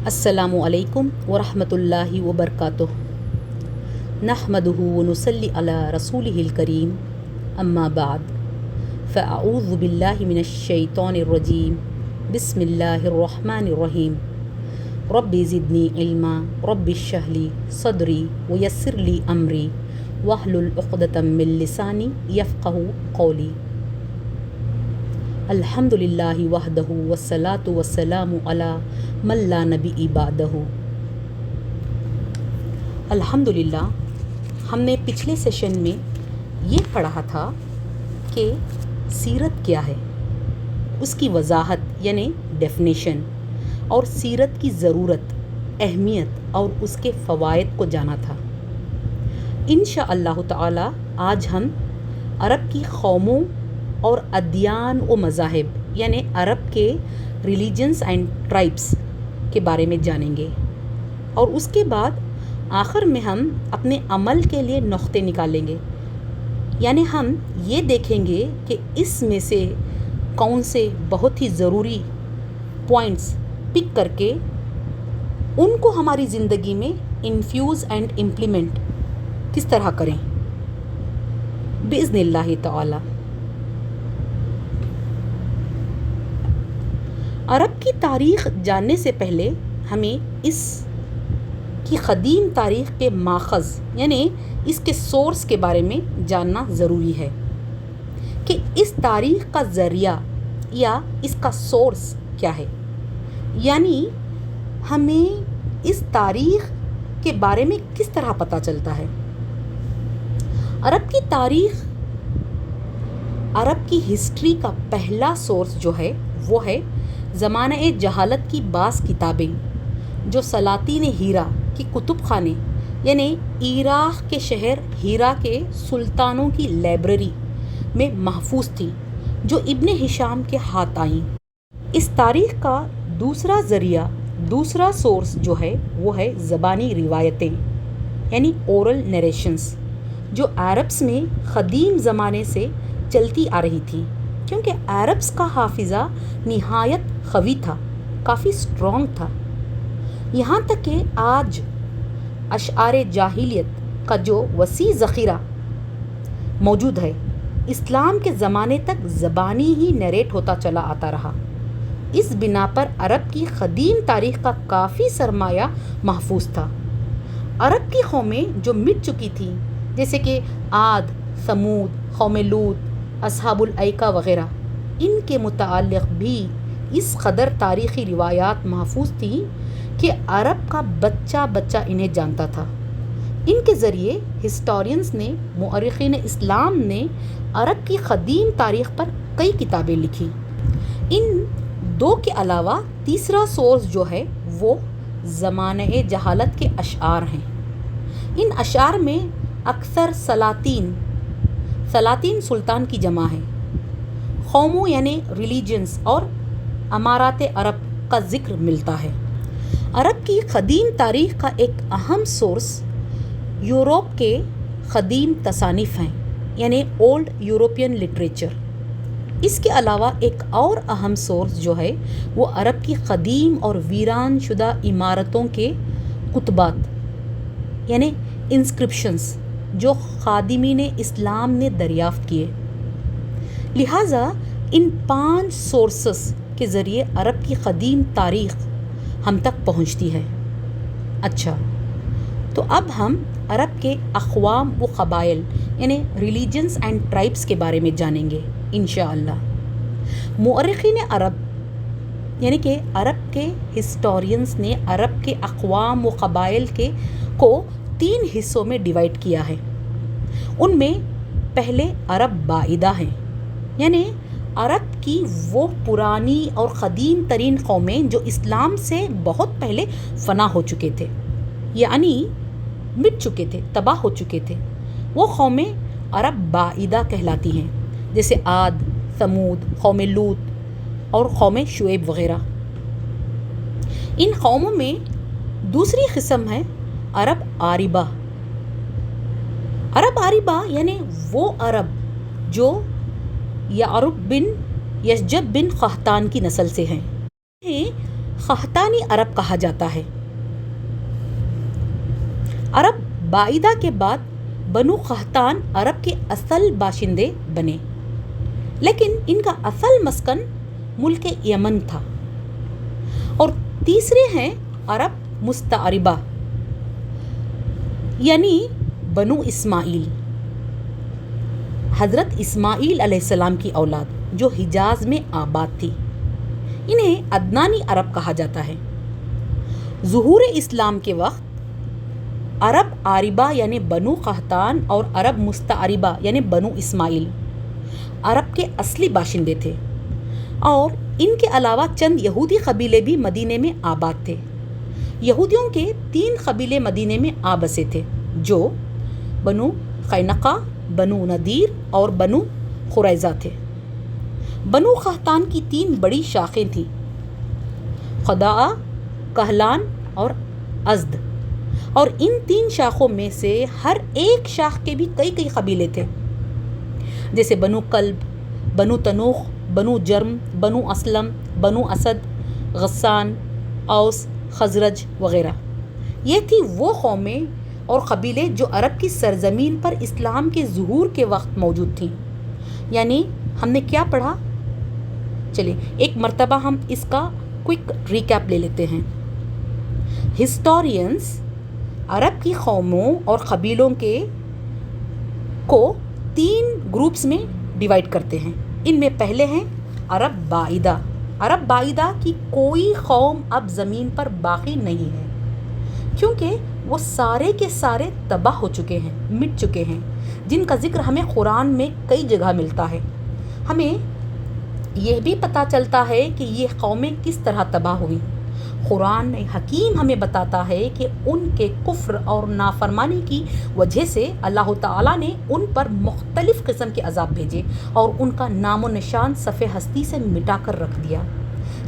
السلام علیکم ورحمۃ اللہ وبرکاتہ نحمدہ ونصلی علی رسولہ الکریم اما بعد فاعوذ باللہ من الشیطان الرجیم بسم اللہ الرحمن الرحیم رب زدنی علما رب اشرح لی صدری ویسر لی امری واحلل عقدۃ من لسانی یفقہوا قولی الحمد للہ وحدہ والصلاۃ والسلام علی من لا نبی بعدہ۔ الحمد للہ ہم نے پچھلے سیشن میں یہ پڑھا تھا کہ سیرت کیا ہے، اس کی وضاحت یعنی ڈیفینیشن، اور سیرت کی ضرورت، اہمیت اور اس کے فوائد کو جانا تھا۔ انشاء اللہ تعالی آج ہم عرب کی قوموں اور ادیان و مذاہب یعنی عرب کے ریلیجنس اینڈ ٹرائبس کے بارے میں جانیں گے، اور اس کے بعد آخر میں ہم اپنے عمل کے لیے نقطے نکالیں گے، یعنی ہم یہ دیکھیں گے کہ اس میں سے کون سے بہت ہی ضروری پوائنٹس پک کر کے ان کو ہماری زندگی میں انفیوز اینڈ امپلیمنٹ کس طرح کریں باذن اللہ تعالی۔ عرب کی تاریخ جاننے سے پہلے ہمیں اس کی قدیم تاریخ کے ماخذ یعنی اس کے سورس کے بارے میں جاننا ضروری ہے کہ اس تاریخ کا ذریعہ یا اس کا سورس کیا ہے، یعنی ہمیں اس تاریخ کے بارے میں کس طرح پتہ چلتا ہے۔ عرب کی تاریخ، عرب کی ہسٹری کا پہلا سورس جو ہے وہ ہے زمانہ جہالت کی بعض کتابیں جو سلاطین ہیرا کی کتب خانے یعنی عراق کے شہر ہیرا کے سلطانوں کی لائبریری میں محفوظ تھیں، جو ابن ہشام کے ہاتھ آئیں۔ اس تاریخ کا دوسرا ذریعہ، دوسرا سورس جو ہے وہ ہے زبانی روایتیں یعنی اورل نیریشنز، جو عربس میں قدیم زمانے سے چلتی آ رہی تھی، کیونکہ عربس کا حافظہ نہایت قوی تھا، کافی اسٹرانگ تھا، یہاں تک کہ آج اشعار جاہلیت کا جو وسیع ذخیرہ موجود ہے، اسلام کے زمانے تک زبانی ہی نیریٹ ہوتا چلا آتا رہا۔ اس بنا پر عرب کی قدیم تاریخ کا کافی سرمایہ محفوظ تھا۔ عرب کی قومیں جو مٹ چکی تھیں، جیسے کہ عاد، ثمود، قوم لوط، اصحاب الایکہ وغیرہ، ان کے متعلق بھی اس قدر تاریخی روایات محفوظ تھیں کہ عرب کا بچہ بچہ انہیں جانتا تھا۔ ان کے ذریعے ہسٹورینز نے، مورخین اسلام نے عرب کی قدیم تاریخ پر کئی کتابیں لکھی۔ ان دو کے علاوہ تیسرا سورس جو ہے وہ زمانہ جہالت کے اشعار ہیں۔ ان اشعار میں اکثر سلاطین سلطان کی جمع ہے، قوموں یعنی ریلیجنز اور امارات عرب کا ذکر ملتا ہے۔ عرب کی قدیم تاریخ کا ایک اہم سورس یورپ کے قدیم تصانیف ہیں یعنی اولڈ یورپین لٹریچر۔ اس کے علاوہ ایک اور اہم سورس جو ہے وہ عرب کی قدیم اور ویران شدہ عمارتوں کے کتبات یعنی انسکرپشنز جو خادمین اسلام نے دریافت کیے۔ لہٰذا ان 5 سورسز کے ذریعے عرب کی قدیم تاریخ ہم تک پہنچتی ہے۔ اچھا، تو اب ہم عرب کے اقوام و قبائل یعنی ریلیجنز اینڈ ٹرائبس کے بارے میں جانیں گے انشاءاللہ۔ مورخین عرب یعنی کہ عرب کے ہسٹورینز نے عرب کے اقوام و قبائل کو 3 حصوں میں ڈیوائڈ کیا ہے۔ ان میں پہلے عرب بعیدہ ہیں، یعنی عرب کی وہ پرانی اور قدیم ترین قومیں جو اسلام سے بہت پہلے فنا ہو چکے تھے، یعنی مٹ چکے تھے، تباہ ہو چکے تھے، وہ قومیں عرب بعیدہ کہلاتی ہیں، جیسے عاد، ثمود، قوم لوط اور قوم شعیب وغیرہ۔ ان قوموں میں دوسری قسم ہے عرب عاربہ۔ عرب عاربہ یعنی وہ عرب جو یعرب بن یشجب بن قحطان کی نسل سے ہیں۔ قحطانی عرب کہا جاتا ہے۔ عرب بعیدہ کے بعد بنو قحطان عرب کے اصل باشندے بنے، لیکن ان کا اصل مسکن ملک یمن تھا۔ اور تیسرے ہیں عرب مستعربہ یعنی بنو اسماعیل، حضرت اسماعیل علیہ السلام کی اولاد جو حجاز میں آباد تھی۔ انہیں عدنانی عرب کہا جاتا ہے۔ ظہور اسلام کے وقت عرب عاربہ یعنی بنو قحطان اور عرب مستعربہ یعنی بنو اسماعیل عرب کے اصلی باشندے تھے، اور ان کے علاوہ چند یہودی قبیلے بھی مدینے میں آباد تھے۔ یہودیوں کے 3 قبیلے مدینے میں آ بسے تھے، جو بنو قینقاع، بنو نذیر اور بنو قریظہ تھے۔ بنو قحطان کی 3 بڑی شاخیں تھیں، خداعہ، کہلان اور ازد، اور ان 3 شاخوں میں سے ہر ایک شاخ کے بھی کئی قبیلے تھے، جیسے بنو کلب، بنو تنوخ، بنو جرم، بنو اسلم، بنو اسد، غسان، اوس، خزرج وغیرہ۔ یہ تھی وہ قومیں اور قبیلے جو عرب کی سرزمین پر اسلام کے ظہور کے وقت موجود تھیں۔ یعنی ہم نے کیا پڑھا؟ چلیے ایک مرتبہ ہم اس کا کوئک ریکیپ لے لیتے ہیں۔ ہسٹورینز عرب کی قوموں اور قبیلوں کو 3 گروپس میں ڈیوائیڈ کرتے ہیں۔ ان میں پہلے ہیں عرب بعیدہ۔ عرب بعیدہ کی کوئی قوم اب زمین پر باقی نہیں ہے، کیونکہ وہ سارے کے سارے تباہ ہو چکے ہیں، مٹ چکے ہیں، جن کا ذکر ہمیں قرآن میں کئی جگہ ملتا ہے۔ ہمیں یہ بھی پتہ چلتا ہے کہ یہ قومیں کس طرح تباہ ہوئیں۔ قرآن حکیم ہمیں بتاتا ہے کہ ان کے کفر اور نافرمانی کی وجہ سے اللہ تعالیٰ نے ان پر مختلف قسم کے عذاب بھیجے اور ان کا نام و نشان صفحہ ہستی سے مٹا کر رکھ دیا۔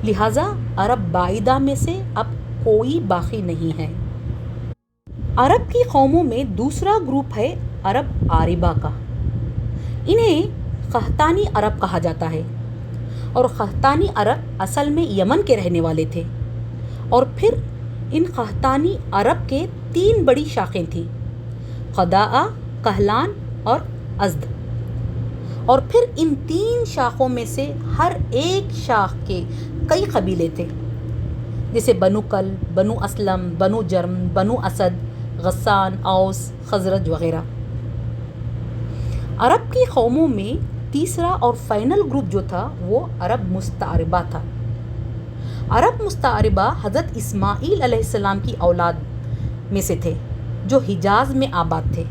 لہٰذا عرب بعیدہ میں سے اب کوئی باقی نہیں ہے۔ عرب کی قوموں میں دوسرا گروپ ہے عرب عاربہ کا۔ انہیں قحطانی عرب کہا جاتا ہے، اور قحطانی عرب اصل میں یمن کے رہنے والے تھے۔ اور پھر ان قحطانی عرب کے 3 بڑی شاخیں تھیں، خداعہ، کہلان اور ازد، اور پھر ان 3 شاخوں میں سے ہر ایک شاخ کے کئی قبیلے تھے، جیسے بنو کلب، بنو اسلم، بنو جرم، بنو اسد، غسان، اوس، خزرج وغیرہ۔ عرب کی قوموں میں تیسرا اور فائنل گروپ جو تھا وہ عرب مستعربہ تھا۔ عرب مستعربہ حضرت اسماعیل علیہ السلام کی اولاد میں سے تھے، جو حجاز میں آباد تھے۔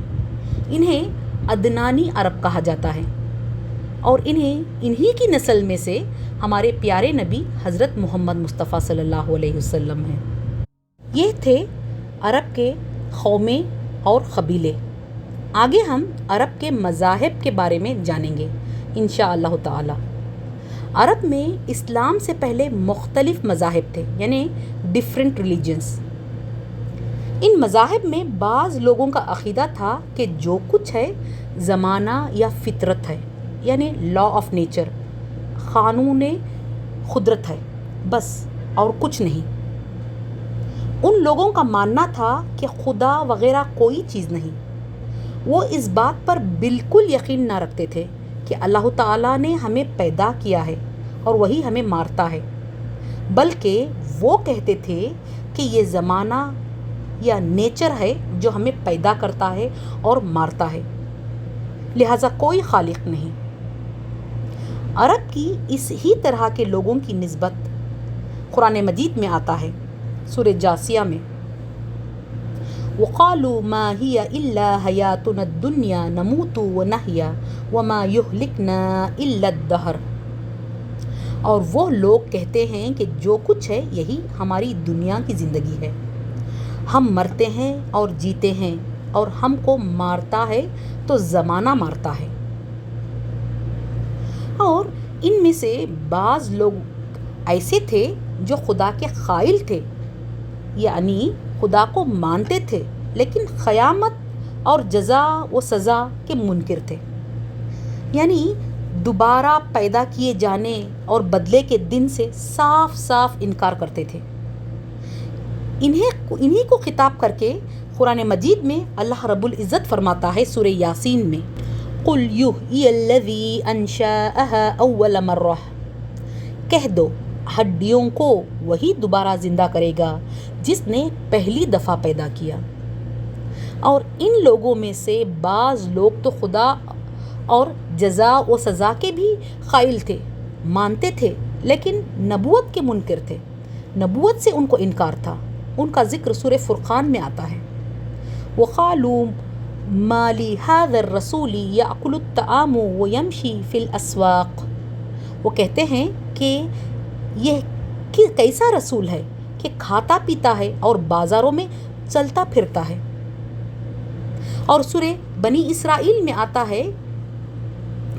انہیں عدنانی عرب کہا جاتا ہے، اور انہی کی نسل میں سے ہمارے پیارے نبی حضرت محمد مصطفیٰ صلی اللہ علیہ وسلم ہیں۔ یہ تھے عرب کے قومیں اور قبیلے۔ آگے ہم عرب کے مذاہب کے بارے میں جانیں گے انشاءاللہ تعالی۔ عرب میں اسلام سے پہلے مختلف مذاہب تھے، یعنی ڈیفرنٹ ریلیجنس۔ ان مذاہب میں بعض لوگوں کا عقیدہ تھا کہ جو کچھ ہے زمانہ یا فطرت ہے، یعنی لا آف نیچر، قانون قدرت ہے، بس اور کچھ نہیں۔ ان لوگوں کا ماننا تھا کہ خدا وغیرہ کوئی چیز نہیں۔ وہ اس بات پر بالکل یقین نہ رکھتے تھے کہ اللہ تعالیٰ نے ہمیں پیدا کیا ہے اور وہی ہمیں مارتا ہے، بلکہ وہ کہتے تھے کہ یہ زمانہ یا نیچر ہے جو ہمیں پیدا کرتا ہے اور مارتا ہے، لہٰذا کوئی خالق نہیں۔ عرب کی اس ہی طرح کے لوگوں کی نسبت قرآن مجید میں آتا ہے، سورہ جاثیہ میں، وَقَالُوا مَا هِيَ إِلَّا حَيَاتُنَا الدُّنْيَا نَمُوتُ وَنَحْيَا وَمَا يُهْلِكْنَا إِلَّا الدَّهْرُ۔ اور وہ لوگ کہتے ہیں کہ جو کچھ ہے یہی ہماری دنیا کی زندگی ہے، ہم مرتے ہیں اور جیتے ہیں، اور ہم کو مارتا ہے تو زمانہ مارتا ہے۔ اور ان میں سے بعض لوگ ایسے تھے جو خدا کے قائل تھے، یعنی خدا کو مانتے تھے، لیکن قیامت اور جزا و سزا کے منکر تھے، یعنی دوبارہ پیدا کیے جانے اور بدلے کے دن سے صاف صاف انکار کرتے تھے۔ انہی کو خطاب کر کے قرآن مجید میں اللہ رب العزت فرماتا ہے سورہ یاسین میں، قُلْ يُحْيِي الَّذِي أَنشَأَهَا أَوَّلَ مَرَّةٍ، کہہ دو ہڈیوں کو وہی دوبارہ زندہ کرے گا جس نے پہلی دفعہ پیدا کیا۔ اور ان لوگوں میں سے بعض لوگ تو خدا اور جزا و سزا کے بھی قائل تھے، مانتے تھے، لیکن نبوت کے منکر تھے، نبوت سے ان کو انکار تھا۔ ان کا ذکر سورہ فرقان میں آتا ہے، وَقَالُوا مَا لِهَذَا الرَّسُولِ يَأْكُلُ الطَّعَامَ وَيَمْشِي فِي الْأَسْوَاقِ، وہ کہتے ہیں کہ یہ کیسا رسول ہے کہ کھاتا پیتا ہے اور بازاروں میں چلتا پھرتا ہے۔ اور سورہ بنی اسرائیل میں آتا ہے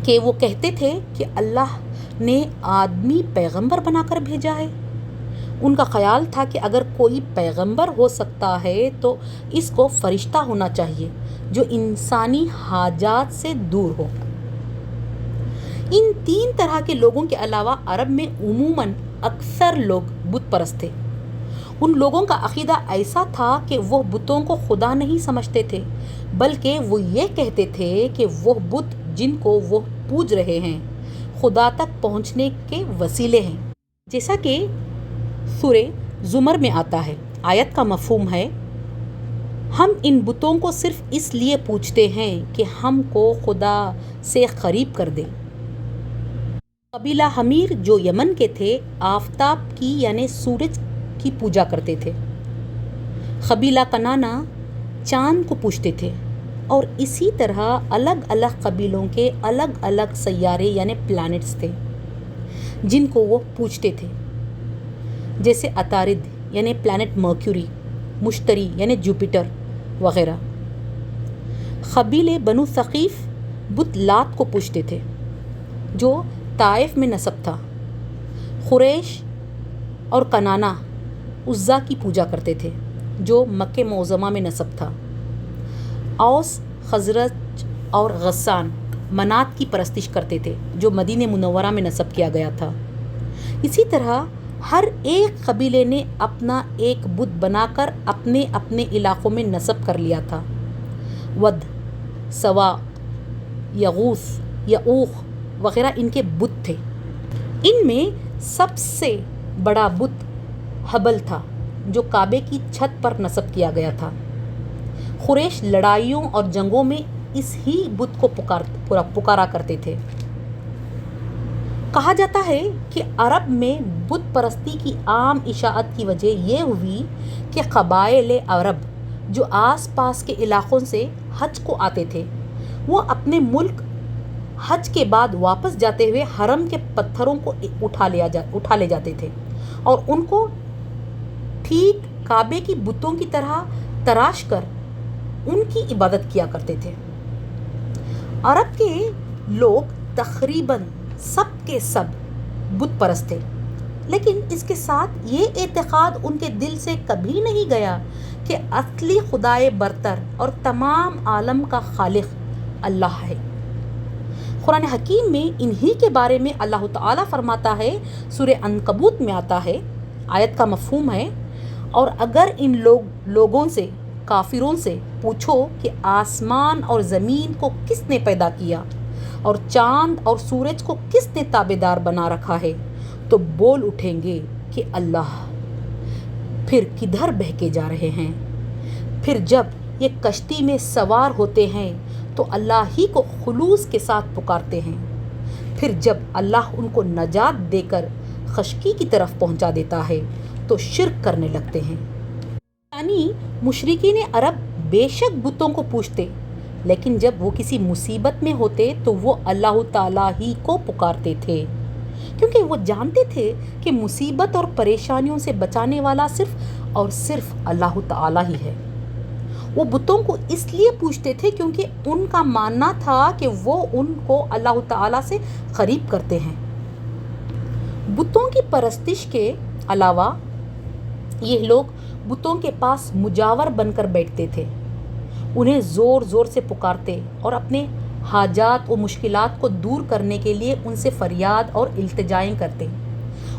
کہ وہ کہتے تھے کہ اللہ نے آدمی پیغمبر بنا کر بھیجا ہے۔ ان کا خیال تھا کہ اگر کوئی پیغمبر ہو سکتا ہے تو اس کو فرشتہ ہونا چاہیے جو انسانی حاجات سے دور ہو۔ ان تین طرح کے لوگوں کے علاوہ عرب میں عموماً اکثر لوگ بت پرست تھے۔ ان لوگوں کا عقیدہ ایسا تھا کہ وہ بتوں کو خدا نہیں سمجھتے تھے، بلکہ وہ یہ کہتے تھے کہ وہ بت جن کو وہ پوج رہے ہیں خدا تک پہنچنے کے وسیلے ہیں۔ جیسا کہ سورہ زمر میں آتا ہے، آیت کا مفہوم ہے، ہم ان بتوں کو صرف اس لیے پوجتے ہیں کہ ہم کو خدا سے قریب کر دے۔ قبیلہ حمیر جو یمن کے تھے آفتاب کی یعنی سورج کی پوجا کرتے تھے۔ قبیلہ کنانا چاند کو پوجتے تھے، اور اسی طرح الگ الگ قبیلوں کے الگ الگ سیارے یعنی پلانٹس تھے جن کو وہ پوجتے تھے، جیسے عطارد یعنی پلانٹ مرکیوری، مشتری یعنی جوپیٹر وغیرہ۔ قبیلے بنو ثقیف بت لات کو پوجتے تھے جو طائف میں نصب تھا۔ قریش اور کنانا عزا کی پوجا کرتے تھے جو مکہ معظمہ میں نصب تھا۔ اوس، خزرج اور غسان منات کی پرستش کرتے تھے جو مدینہ منورہ میں نصب کیا گیا تھا۔ اسی طرح ہر ایک قبیلے نے اپنا ایک بت بنا کر اپنے اپنے علاقوں میں نصب کر لیا تھا۔ ود، سوا، یغوث، یعوق وغیرہ ان کے بت تھے۔ ان میں سب سے بڑا بت حبل تھا جو کعبے کی چھت پر نصب کیا گیا تھا۔ قریش لڑائیوں اور جنگوں میں اس ہی بت کو پکارا کرتے تھے۔ کہا جاتا ہے کہ عرب میں بت پرستی کی عام اشاعت کی وجہ یہ ہوئی کہ قبائل عرب جو آس پاس کے علاقوں سے حج کو آتے تھے وہ اپنے ملک حج کے بعد واپس جاتے ہوئے حرم کے پتھروں کو اٹھا لے جاتے تھے اور ان کو ٹھیک کعبے کی بتوں کی طرح تراش کر ان کی عبادت کیا کرتے تھے۔ عرب کے لوگ تقریباً سب کے سب بت پرست تھے، لیکن اس کے ساتھ یہ اعتقاد ان کے دل سے کبھی نہیں گیا کہ اصلی خدائے برتر اور تمام عالم کا خالق اللہ ہے۔ قرآن حکیم میں انہی کے بارے میں اللہ تعالیٰ فرماتا ہے، سورہ عنکبوت میں آتا ہے، آیت کا مفہوم ہے، اور اگر ان لوگوں سے، کافروں سے پوچھو کہ آسمان اور زمین کو کس نے پیدا کیا اور چاند اور سورج کو کس نے تابعدار بنا رکھا ہے تو بول اٹھیں گے کہ اللہ۔ پھر کدھر بہکے جا رہے ہیں؟ پھر جب یہ کشتی میں سوار ہوتے ہیں تو اللہ ہی کو خلوص کے ساتھ پکارتے ہیں، پھر جب اللہ ان کو نجات دے کر خشکی کی طرف پہنچا دیتا ہے تو شرک کرنے لگتے ہیں۔ یعنی مشرکین عرب بے شک بتوں کو پوجتے، لیکن جب وہ کسی مصیبت میں ہوتے تو وہ اللہ تعالیٰ ہی کو پکارتے تھے، کیونکہ وہ جانتے تھے کہ مصیبت اور پریشانیوں سے بچانے والا صرف اور صرف اللہ تعالیٰ ہی ہے۔ وہ بتوں کو اس لیے پوجتے تھے کیونکہ ان کا ماننا تھا کہ وہ ان کو اللہ تعالیٰ سے قریب کرتے ہیں۔ بتوں کی پرستش کے علاوہ یہ لوگ بتوں کے پاس مجاور بن کر بیٹھتے تھے، انہیں زور زور سے پکارتے اور اپنے حاجات و مشکلات کو دور کرنے کے لیے ان سے فریاد اور التجائیں کرتے۔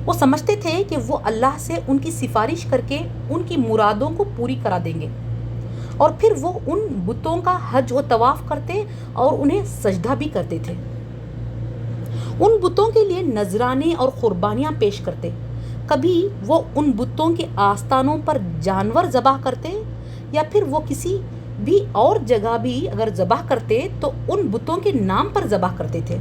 وہ سمجھتے تھے کہ وہ اللہ سے ان کی سفارش کر کے ان کی مرادوں کو پوری کرا دیں گے، اور پھر وہ ان بتوں کا حج و طواف کرتے اور انہیں سجدہ بھی کرتے تھے۔ ان بتوں کے لیے نذرانے اور قربانیاں پیش کرتے۔ کبھی وہ ان بتوں کے آستانوں پر جانور ذبح کرتے، یا پھر وہ کسی بھی اور جگہ بھی اگر ذبح کرتے تو ان بتوں کے نام پر ذبح کرتے تھے۔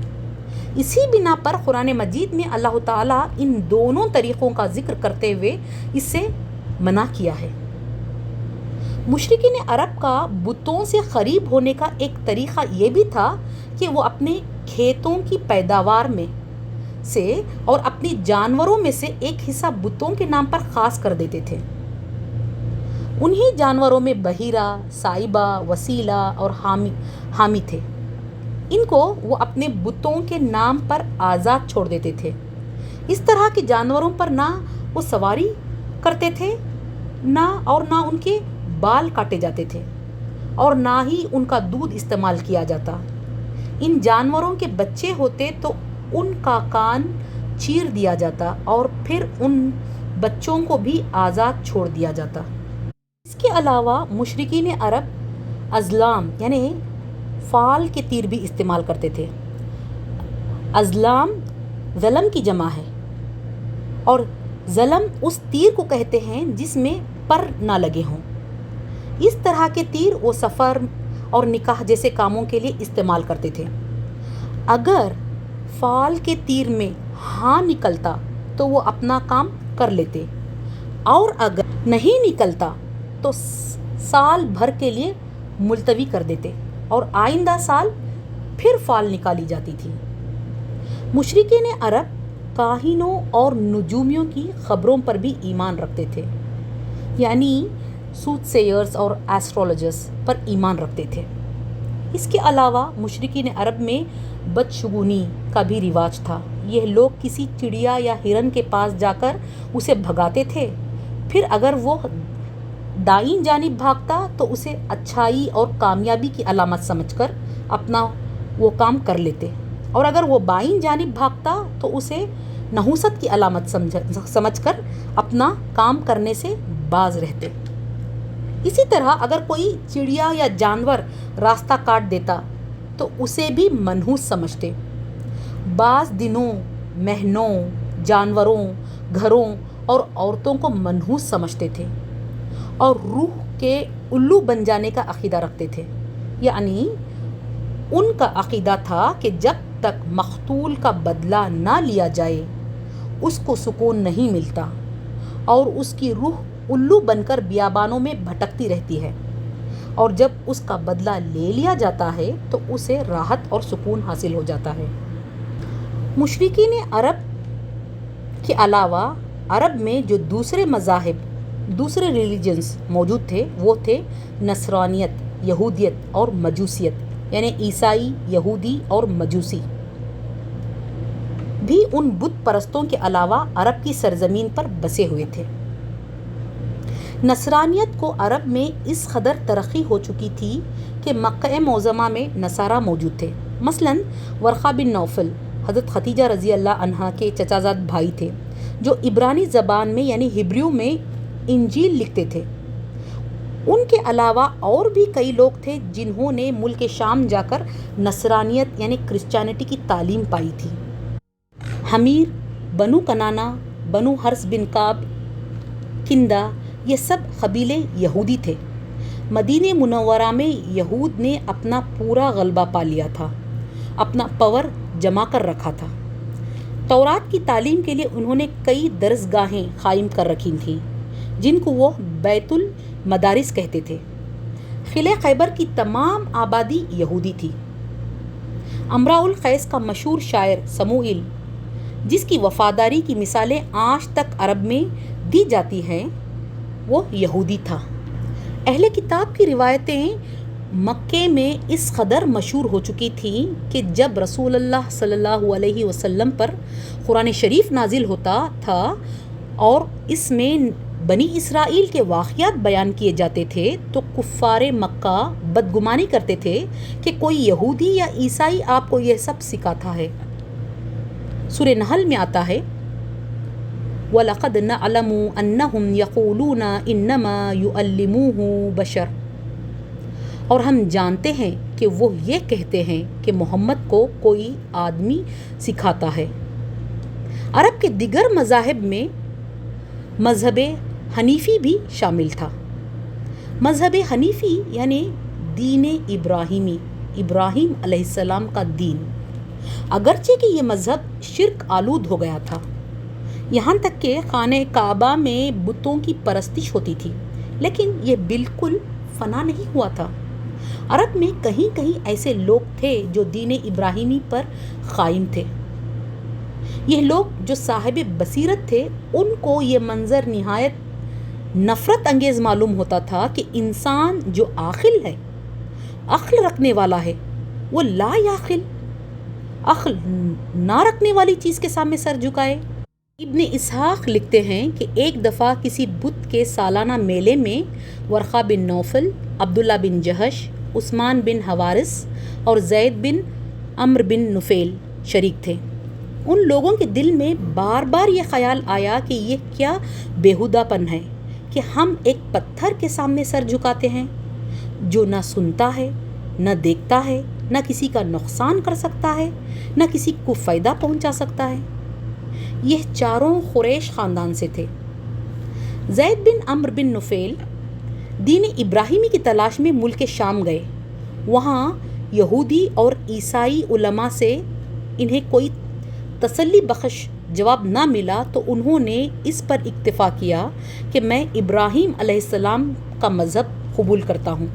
اسی بنا پر قرآن مجید میں اللہ تعالیٰ ان دونوں طریقوں کا ذکر کرتے ہوئے اس سے منع کیا ہے۔ مشرکین عرب کا بتوں سے قریب ہونے کا ایک طریقہ یہ بھی تھا کہ وہ اپنے کھیتوں کی پیداوار میں سے اور اپنی جانوروں میں سے ایک حصہ بتوں کے نام پر خاص کر دیتے تھے۔ انہی جانوروں میں بحیرہ، سائبہ، وسیلہ اور حامی تھے۔ ان کو وہ اپنے بتوں کے نام پر آزاد چھوڑ دیتے تھے۔ اس طرح کے جانوروں پر نہ وہ سواری کرتے تھے، نہ ان کے بال کاٹے جاتے تھے، اور نہ ہی ان کا دودھ استعمال کیا جاتا۔ ان جانوروں کے بچے ہوتے تو ان کا کان چیر دیا جاتا اور پھر ان بچوں کو بھی آزاد چھوڑ دیا جاتا۔ اس کے علاوہ مشرکین عرب ازلام یعنی فال کے تیر بھی استعمال کرتے تھے۔ ازلام ظلم کی جمع ہے، اور ظلم اس تیر کو کہتے ہیں جس میں پر نہ لگے ہوں۔ اس طرح کے تیر وہ سفر اور نکاح جیسے کاموں کے لیے استعمال کرتے تھے۔ اگر فال کے تیر میں ہاں نکلتا تو وہ اپنا کام کر لیتے، اور اگر نہیں نکلتا تو سال بھر کے لیے ملتوی کر دیتے، اور آئندہ سال پھر فال نکالی جاتی تھی۔ مشرکین عرب کاہنوں اور نجومیوں کی خبروں پر بھی ایمان رکھتے تھے، یعنی سوت سیئرز اور ایسٹرولوجرز پر ایمان رکھتے تھے۔ اس کے علاوہ مشرکین عرب میں بدشگونی کا بھی رواج تھا۔ یہ لوگ کسی چڑیا یا ہرن کے پاس جا کر اسے بھگاتے تھے، پھر اگر وہ دائیں جانب بھاگتا تو اسے اچھائی اور کامیابی کی علامت سمجھ کر اپنا وہ کام کر لیتے، اور اگر وہ بائیں جانب بھاگتا تو اسے نحوست کی علامت سمجھ کر اپنا کام کرنے سے باز رہتے۔ اسی طرح اگر کوئی چڑیا یا جانور راستہ کاٹ دیتا تو اسے بھی منحوس سمجھتے۔ بعض دنوں، مہینوں، جانوروں، گھروں اور عورتوں کو منحوس سمجھتے تھے، اور روح کے الو بن جانے کا عقیدہ رکھتے تھے۔ یعنی ان کا عقیدہ تھا کہ جب تک مقتول کا بدلہ نہ لیا جائے اس کو سکون نہیں ملتا، اور اس کی روح الو بن کر بیابانوں میں بھٹکتی رہتی ہے، اور جب اس کا بدلہ لے لیا جاتا ہے تو اسے راحت اور سکون حاصل ہو جاتا ہے۔ مشرکین عرب کے علاوہ عرب میں جو دوسرے مذاہب، دوسرے ریلیجنز موجود تھے وہ تھے نصرانیت، یہودیت اور مجوسیت، یعنی عیسائی، یہودی اور مجوسی بھی ان بت پرستوں کے علاوہ عرب کی سرزمین پر بسے ہوئے تھے۔ نصرانیت کو عرب میں اس قدر ترقی ہو چکی تھی کہ مکہ معظمہ میں نصارہ موجود تھے۔ مثلاً ورقہ بن نوفل حضرت ختیجہ رضی اللہ عنہا کے چچا زاد بھائی تھے، جو عبرانی زبان میں یعنی ہبریو میں انجیل لکھتے تھے۔ ان کے علاوہ اور بھی کئی لوگ تھے جنہوں نے ملک شام جا کر نصرانیت یعنی کرسچینٹی کی تعلیم پائی تھی۔ حمیر، بنو کنانا، بنو حرس بن کعب، کندہ، یہ سب قبیلے یہودی تھے۔ مدینہ منورہ میں یہود نے اپنا پورا غلبہ پا لیا تھا، اپنا پاور جما کر رکھا تھا۔ تورات کی تعلیم کے لیے انہوں نے کئی درسگاہیں قائم کر رکھی تھیں، جن کو وہ بیت المدارس کہتے تھے۔ قلعہ خیبر کی تمام آبادی یہودی تھی۔ امراء القیس کا مشہور شاعر سموئیل، جس کی وفاداری کی مثالیں آج تک عرب میں دی جاتی ہیں، وہ یہودی تھا۔ اہل کتاب کی روایتیں مکے میں اس قدر مشہور ہو چکی تھیں کہ جب رسول اللہ صلی اللہ علیہ وسلم پر قرآن شریف نازل ہوتا تھا اور اس میں بنی اسرائیل کے واقعات بیان کیے جاتے تھے تو کفار مکہ بدگمانی کرتے تھے کہ کوئی یہودی یا عیسائی آپ کو یہ سب سکھاتا ہے۔ سورہ نحل میں آتا ہے، وَلَقَدْ نَعْلَمُ أَنَّهُمْ يَقُولُونَ إِنَّمَا يُعَلِّمُوهُ بَشَرٌ، اور ہم جانتے ہیں کہ وہ یہ کہتے ہیں کہ محمد کو کوئی آدمی سکھاتا ہے۔ عرب کے دیگر مذاہب میں مذہب حنیفی بھی شامل تھا۔ مذہب حنیفی یعنی دین ابراہیمی، ابراہیم علیہ السلام کا دین، اگرچہ کہ یہ مذہب شرک آلود ہو گیا تھا، یہاں تک کہ خانہ کعبہ میں بتوں کی پرستش ہوتی تھی، لیکن یہ بالکل فنا نہیں ہوا تھا۔ عرب میں کہیں کہیں ایسے لوگ تھے جو دین ابراہیمی پر قائم تھے۔ یہ لوگ جو صاحب بصیرت تھے، ان کو یہ منظر نہایت نفرت انگیز معلوم ہوتا تھا کہ انسان جو عاقل ہے، عقل رکھنے والا ہے، وہ لا یعقل، عقل نہ رکھنے والی چیز کے سامنے سر جھکائے۔ ابن اسحاق لکھتے ہیں کہ ایک دفعہ کسی بت کے سالانہ میلے میں ورقہ بن نوفل، عبداللہ بن جہش، عثمان بن حوارث اور زید بن عمرو بن نفیل شریک تھے۔ ان لوگوں کے دل میں بار بار یہ خیال آیا کہ یہ کیا بیہودہ پن ہے کہ ہم ایک پتھر کے سامنے سر جھکاتے ہیں جو نہ سنتا ہے، نہ دیکھتا ہے، نہ کسی کا نقصان کر سکتا ہے، نہ کسی کو فائدہ پہنچا سکتا ہے۔ یہ چاروں قریش خاندان سے تھے۔ زید بن عمرو بن نفیل دین ابراہیمی کی تلاش میں ملک شام گئے۔ وہاں یہودی اور عیسائی علماء سے انہیں کوئی تسلی بخش جواب نہ ملا تو انہوں نے اس پر اکتفا کیا کہ میں ابراہیم علیہ السلام کا مذہب قبول کرتا ہوں۔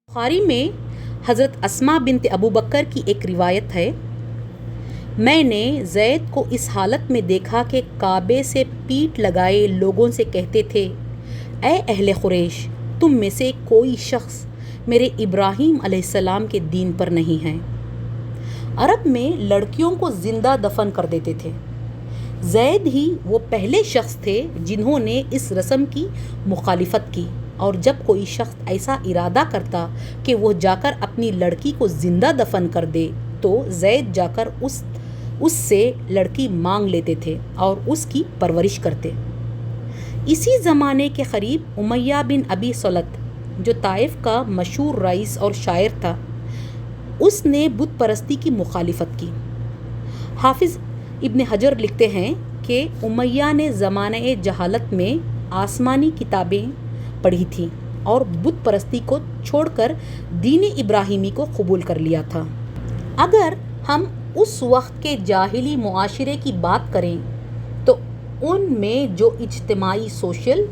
بخاری میں حضرت اسماء بنت ابو بکر کی ایک روایت ہے، میں نے زید کو اس حالت میں دیکھا کہ کعبے سے پیٹھ لگائے لوگوں سے کہتے تھے، اے اہل قریش، تم میں سے کوئی شخص میرے ابراہیم علیہ السلام کے دین پر نہیں ہے۔ عرب میں لڑکیوں کو زندہ دفن کر دیتے تھے۔ زید ہی وہ پہلے شخص تھے جنہوں نے اس رسم کی مخالفت کی، اور جب کوئی شخص ایسا ارادہ کرتا کہ وہ جا کر اپنی لڑکی کو زندہ دفن کر دے تو زید جا کر اس سے لڑکی مانگ لیتے تھے اور اس کی پرورش کرتے۔ اسی زمانے کے قریب امیہ بن ابی سلط، جو طائف کا مشہور رئیس اور شاعر تھا، اس نے بت پرستی کی مخالفت کی۔ حافظ ابن حجر لکھتے ہیں کہ امیہ نے زمانہ جہالت میں آسمانی کتابیں پڑھی تھیں اور بت پرستی کو چھوڑ کر دین ابراہیمی کو قبول کر لیا تھا۔ اگر ہم اس وقت کے جاہلی معاشرے کی بات کریں تو ان میں جو اجتماعی، سوشل،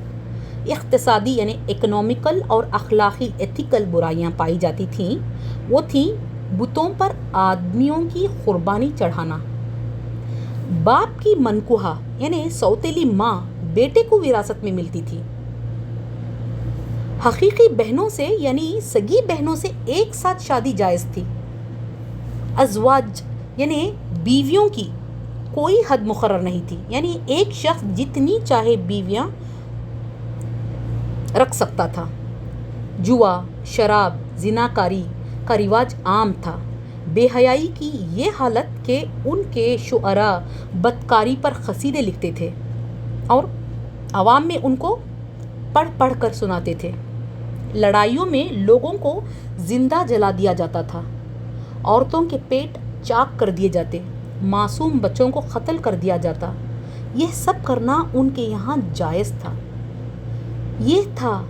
اقتصادی یعنی اکنومیکل اور اخلاقی ایتھیکل برائیاں پائی جاتی تھیں، وہ تھیں بتوں پر آدمیوں کی قربانی چڑھانا، باپ کی منکوحہ یعنی سوتیلی ماں بیٹے کو وراثت میں ملتی تھی، حقیقی بہنوں سے یعنی سگی بہنوں سے ایک ساتھ شادی جائز تھی، ازواج یعنی بیویوں کی کوئی حد مقرر نہیں تھی، یعنی ایک شخص جتنی چاہے بیویاں رکھ سکتا تھا۔ جوا، شراب، زناکاری کا رواج عام تھا۔ بے حیائی کی یہ حالت کہ ان کے شعراء بدکاری پر قصیدے لکھتے تھے اور عوام میں ان کو پڑھ پڑھ کر سناتے تھے۔ لڑائیوں میں لوگوں کو زندہ جلا دیا جاتا تھا، عورتوں کے پیٹ چاک کر دیے جاتے، معصوم بچوں کو قتل کر دیا جاتا۔ یہ سب کرنا ان کے یہاں جائز تھا۔ یہ تھا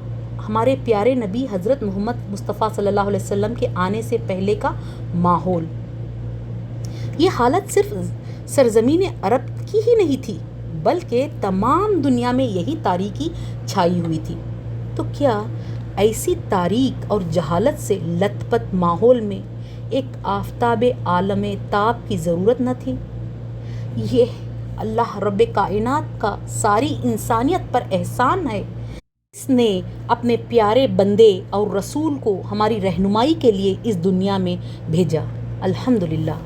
ہمارے پیارے نبی حضرت محمد مصطفیٰ صلی اللہ علیہ وسلم کے آنے سے پہلے کا ماحول۔ یہ حالت صرف سرزمین عرب کی ہی نہیں تھی بلکہ تمام دنیا میں یہی تاریکی چھائی ہوئی تھی۔ تو کیا ایسی تاریک اور جہالت سے لت پت ماحول میں ایک آفتاب عالم تاب کی ضرورت نہ تھی؟ یہ اللہ رب کائنات کا ساری انسانیت پر احسان ہے، اس نے اپنے پیارے بندے اور رسول کو ہماری رہنمائی کے لیے اس دنیا میں بھیجا۔ الحمدللہ۔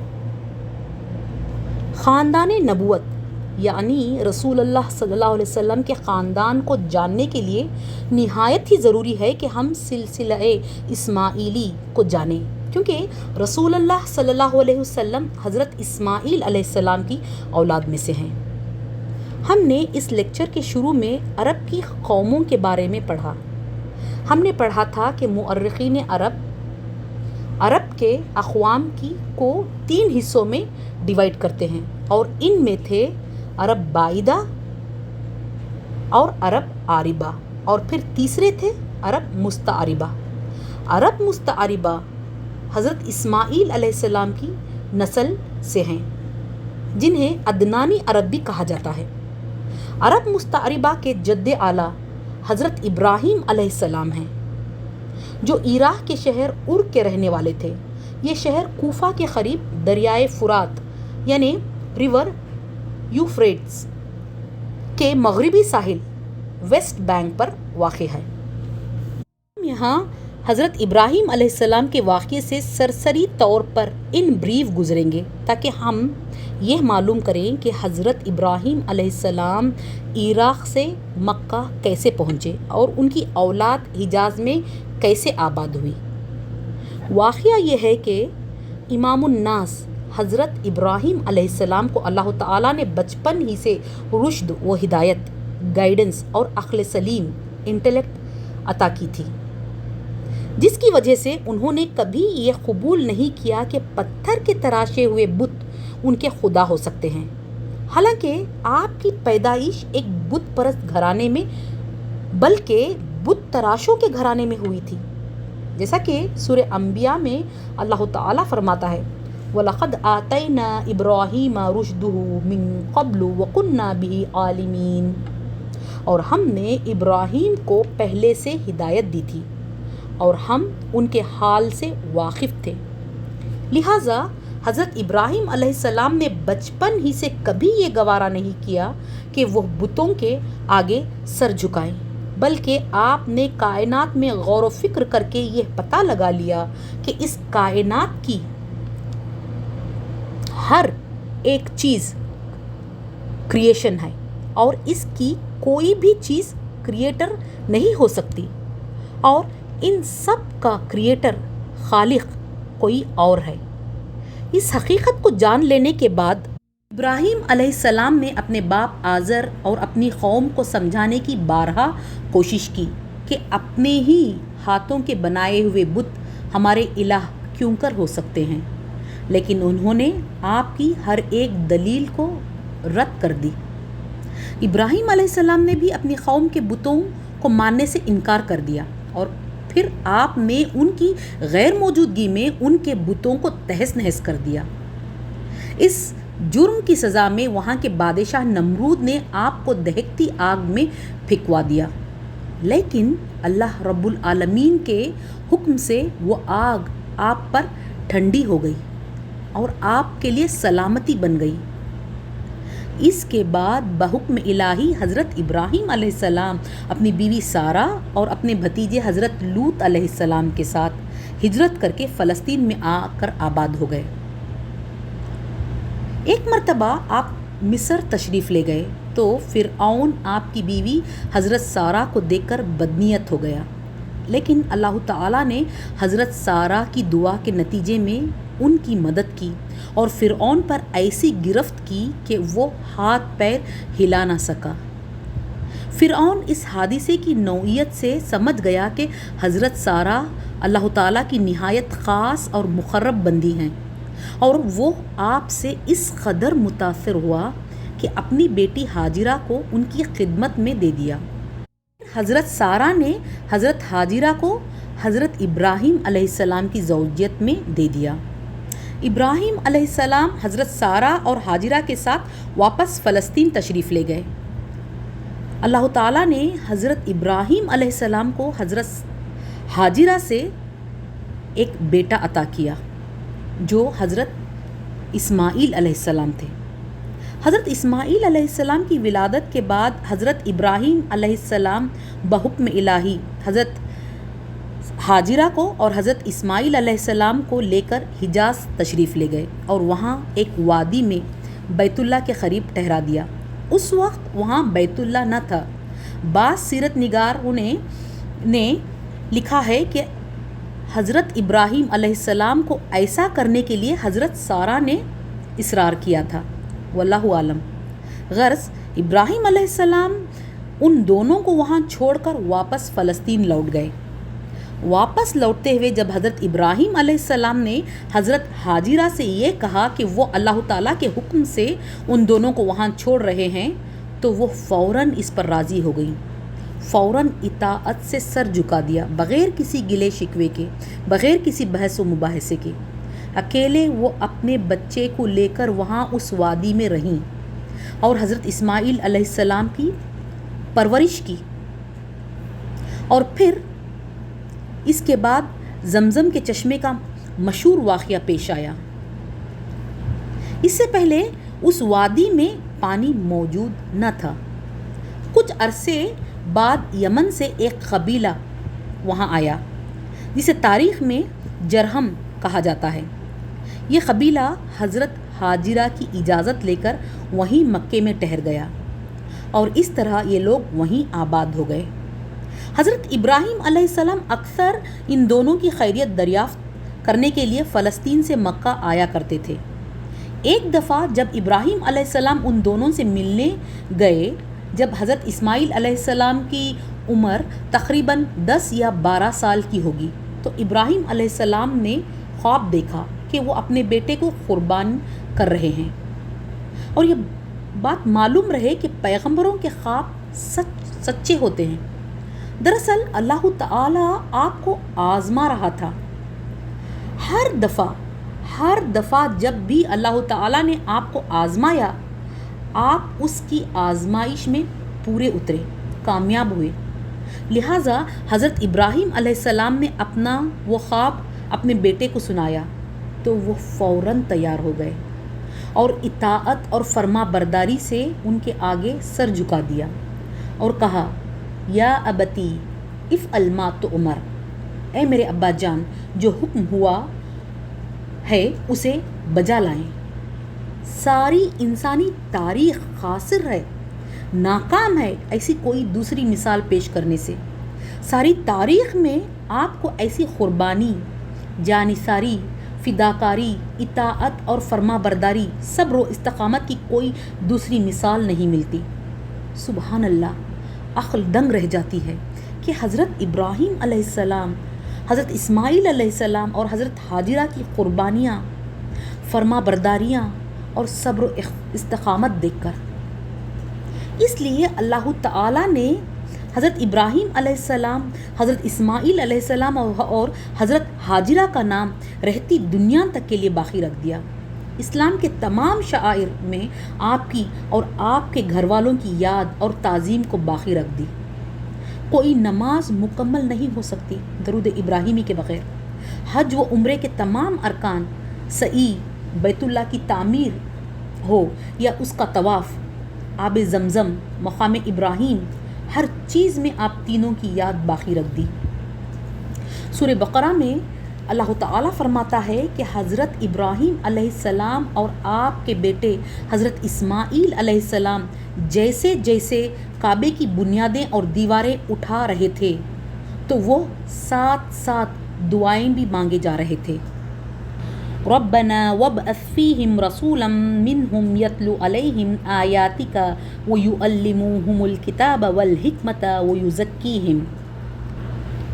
خاندان نبوت یعنی رسول اللہ صلی اللہ علیہ وسلم کے خاندان کو جاننے کے لیے نہایت ہی ضروری ہے کہ ہم سلسلہ اسماعیلی کو جانیں، کیونکہ رسول اللہ صلی اللہ علیہ وسلم حضرت اسماعیل علیہ السلام کی اولاد میں سے ہیں۔ ہم نے اس لیکچر کے شروع میں عرب کی قوموں کے بارے میں پڑھا. ہم نے پڑھا تھا کہ مؤرخین عرب کے اقوام کو 3 حصوں میں ڈیوائیڈ کرتے ہیں، اور ان میں تھے عرب بعیدہ اور عرب عاربہ، اور پھر تیسرے تھے عرب مستعربہ. عرب مستعربہ حضرت اسماعیل علیہ السلام کی نسل سے ہیں، جنہیں عدنانی عرب بھی کہا جاتا ہے. عرب مستعربہ کے جد اعلیٰ حضرت ابراہیم علیہ السلام ہیں، جو عراق کے شہر کے رہنے والے تھے. یہ شہر کوفہ کے قریب دریائے فرات یعنی ریور یوفریٹس کے مغربی ساحل ویسٹ بینک پر واقع ہے. ہم یہاں حضرت ابراہیم علیہ السلام کے واقعے سے سرسری طور پر ان بریف گزریں گے، تاکہ ہم یہ معلوم کریں کہ حضرت ابراہیم علیہ السلام عراق سے مکہ کیسے پہنچے اور ان کی اولاد حجاز میں کیسے آباد ہوئی. واقعہ یہ ہے کہ امام الناس حضرت ابراہیم علیہ السلام کو اللہ تعالیٰ نے بچپن ہی سے رشد و ہدایت، گائیڈنس اور عقل سلیم انٹلیکٹ عطا کی تھی، جس کی وجہ سے انہوں نے کبھی یہ قبول نہیں کیا کہ پتھر کے تراشے ہوئے بت ان کے خدا ہو سکتے ہیں. حالانکہ آپ کی پیدائش ایک بت پرست گھرانے میں بلکہ بت تراشوں کے گھرانے میں ہوئی تھی، جیسا کہ سورہ انبیاء میں اللہ تعالیٰ فرماتا ہے وَلَقَدْ آتَيْنَا إِبْرَاهِيمَ رُشْدَهُ مِن قَبْلُ وَكُنَّا بِهِ عَالِمِينَ. اور ہم نے ابراہیم کو پہلے سے ہدایت دی تھی اور ہم ان کے حال سے واقف تھے. لہٰذا حضرت ابراہیم علیہ السلام نے بچپن ہی سے کبھی یہ گوارا نہیں کیا کہ وہ بتوں کے آگے سر جھکائیں، بلکہ آپ نے کائنات میں غور و فکر کر کے یہ پتہ لگا لیا کہ اس کائنات کی ہر ایک چیز کریشن ہے اور اس کی کوئی بھی چیز کریٹر نہیں ہو سکتی، اور ان سب کا کریٹر خالق کوئی اور ہے. اس حقیقت کو جان لینے کے بعد ابراہیم علیہ السلام نے اپنے باپ آزر اور اپنی قوم کو سمجھانے کی بارہا کوشش کی کہ اپنے ہی ہاتھوں کے بنائے ہوئے بت ہمارے الہ کیوں کر ہو سکتے ہیں، لیکن انہوں نے آپ کی ہر ایک دلیل کو رد کر دی. ابراہیم علیہ السلام نے بھی اپنی قوم کے بتوں کو ماننے سے انکار کر دیا، اور پھر آپ نے ان کی غیر موجودگی میں ان کے بتوں کو تہس نہس کر دیا. اس جرم کی سزا میں وہاں کے بادشاہ نمرود نے آپ کو دہکتی آگ میں پھینکوا دیا، لیکن اللہ رب العالمین کے حکم سے وہ آگ آپ پر ٹھنڈی ہو گئی اور آپ کے لیے سلامتی بن گئی. اس کے بعد بحکم الہی حضرت ابراہیم علیہ السلام اپنی بیوی سارہ اور اپنے بھتیجے حضرت لوط علیہ السلام کے ساتھ ہجرت کر کے فلسطین میں آ کر آباد ہو گئے. ایک مرتبہ آپ مصر تشریف لے گئے تو فرعون آپ کی بیوی حضرت سارہ کو دیکھ کر بدنیت ہو گیا، لیکن اللہ تعالیٰ نے حضرت سارہ کی دعا کے نتیجے میں ان کی مدد کی اور فرعون پر ایسی گرفت کی کہ وہ ہاتھ پیر ہلا نہ سکا. فرعون اس حادثے کی نوعیت سے سمجھ گیا کہ حضرت سارہ اللہ تعالیٰ کی نہایت خاص اور مقرب بندی ہیں، اور وہ آپ سے اس قدر متاثر ہوا کہ اپنی بیٹی ہاجرہ کو ان کی خدمت میں دے دیا. حضرت سارہ نے حضرت ہاجرہ کو حضرت ابراہیم علیہ السلام کی زوجیت میں دے دیا. ابراہیم علیہ السلام حضرت سارہ اور ہاجرہ کے ساتھ واپس فلسطین تشریف لے گئے. اللہ تعالیٰ نے حضرت ابراہیم علیہ السلام کو حضرت ہاجرہ سے ایک بیٹا عطا کیا جو حضرت اسماعیل علیہ السلام تھے. حضرت اسماعیل علیہ السلام کی ولادت کے بعد حضرت ابراہیم علیہ السلام بحکم الہی حضرت ہاجرہ کو اور حضرت اسماعیل علیہ السلام کو لے کر حجاز تشریف لے گئے اور وہاں ایک وادی میں بیت اللہ کے قریب ٹھہرا دیا. اس وقت وہاں بیت اللہ نہ تھا. بعض سیرت نگاروں نے لکھا ہے کہ حضرت ابراہیم علیہ السلام کو ایسا کرنے کے لیے حضرت سارہ نے اصرار کیا تھا، واللہ عالم. غرض ابراہیم علیہ السلام ان دونوں کو وہاں چھوڑ کر واپس فلسطین لوٹ گئے۔ واپس لوٹتے ہوئے جب حضرت ابراہیم علیہ السلام نے حضرت ہاجرہ سے یہ کہا کہ وہ اللہ تعالیٰ کے حکم سے ان دونوں کو وہاں چھوڑ رہے ہیں تو وہ فوراً اس پر راضی ہو گئی، فوراً اطاعت سے سر جھکا دیا، بغیر کسی گلے شکوے کے، بغیر کسی بحث و مباحثے کے۔ اکیلے وہ اپنے بچے کو لے کر وہاں اس وادی میں رہیں اور حضرت اسماعیل علیہ السلام کی پرورش کی۔ اور پھر اس کے بعد زمزم کے چشمے کا مشہور واقعہ پیش آیا۔ اس سے پہلے اس وادی میں پانی موجود نہ تھا۔ کچھ عرصے بعد یمن سے ایک قبیلہ وہاں آیا جسے تاریخ میں جرہم کہا جاتا ہے۔ یہ قبیلہ حضرت ہاجرہ کی اجازت لے کر وہیں مکے میں ٹھہر گیا اور اس طرح یہ لوگ وہیں آباد ہو گئے۔ حضرت ابراہیم علیہ السلام اکثر ان دونوں کی خیریت دریافت کرنے کے لیے فلسطین سے مکہ آیا کرتے تھے۔ ایک دفعہ جب ابراہیم علیہ السلام ان دونوں سے ملنے گئے، جب حضرت اسماعیل علیہ السلام کی عمر تقریباً 10 یا 12 سال کی ہوگی، تو ابراہیم علیہ السلام نے خواب دیکھا کہ وہ اپنے بیٹے کو قربان کر رہے ہیں۔ اور یہ بات معلوم رہے کہ پیغمبروں کے خواب سچے ہوتے ہیں۔ دراصل اللہ تعالیٰ آپ کو آزما رہا تھا۔ ہر دفعہ جب بھی اللہ تعالیٰ نے آپ کو آزمایا، آپ اس کی آزمائش میں پورے اترے، کامیاب ہوئے۔ لہٰذا حضرت ابراہیم علیہ السلام نے اپنا وہ خواب اپنے بیٹے کو سنایا تو وہ فوراً تیار ہو گئے اور اطاعت اور فرما برداری سے ان کے آگے سر جھکا دیا اور کہا، یا ابتی افعل ما تؤمر، اے میرے ابا جان، جو حکم ہوا ہے اسے بجا لائیں۔ ساری انسانی تاریخ خاسر ہے، ناکام ہے ایسی کوئی دوسری مثال پیش کرنے سے۔ ساری تاریخ میں آپ کو ایسی قربانی، جانثاری، فداکاری، اطاعت اور فرما برداری، صبر و استقامت کی کوئی دوسری مثال نہیں ملتی۔ سبحان اللہ، عقل دنگ رہ جاتی ہے کہ حضرت ابراہیم علیہ السلام، حضرت اسماعیل علیہ السلام اور حضرت ہاجرہ کی قربانیاں، فرما برداریاں اور صبر و استقامت دیکھ کر، اس لیے اللہ تعالیٰ نے حضرت ابراہیم علیہ السلام، حضرت اسماعیل علیہ السلام اور حضرت ہاجرہ کا نام رہتی دنیا تک کے لیے باقی رکھ دیا۔ اسلام کے تمام شعائر میں آپ کی اور آپ کے گھر والوں کی یاد اور تعظیم کو باقی رکھ دی۔ کوئی نماز مکمل نہیں ہو سکتی درود ابراہیمی کے بغیر۔ حج و عمرے کے تمام ارکان، سعی، بیت اللہ کی تعمیر ہو یا اس کا طواف، آب زمزم، مقام ابراہیم، ہر چیز میں آپ تینوں کی یاد باقی رکھ دی۔ سورہ بقرہ میں اللہ تعالیٰ فرماتا ہے کہ حضرت ابراہیم علیہ السلام اور آپ کے بیٹے حضرت اسماعیل علیہ السلام جیسے جیسے کعبے کی بنیادیں اور دیواریں اٹھا رہے تھے تو وہ ساتھ ساتھ دعائیں بھی مانگے جا رہے تھے۔ ربنا وابعث فیہم رسولا منہم یتلو علیہم آیاتک ویعلموہم الکتاب والحکمت ویزکیہم۔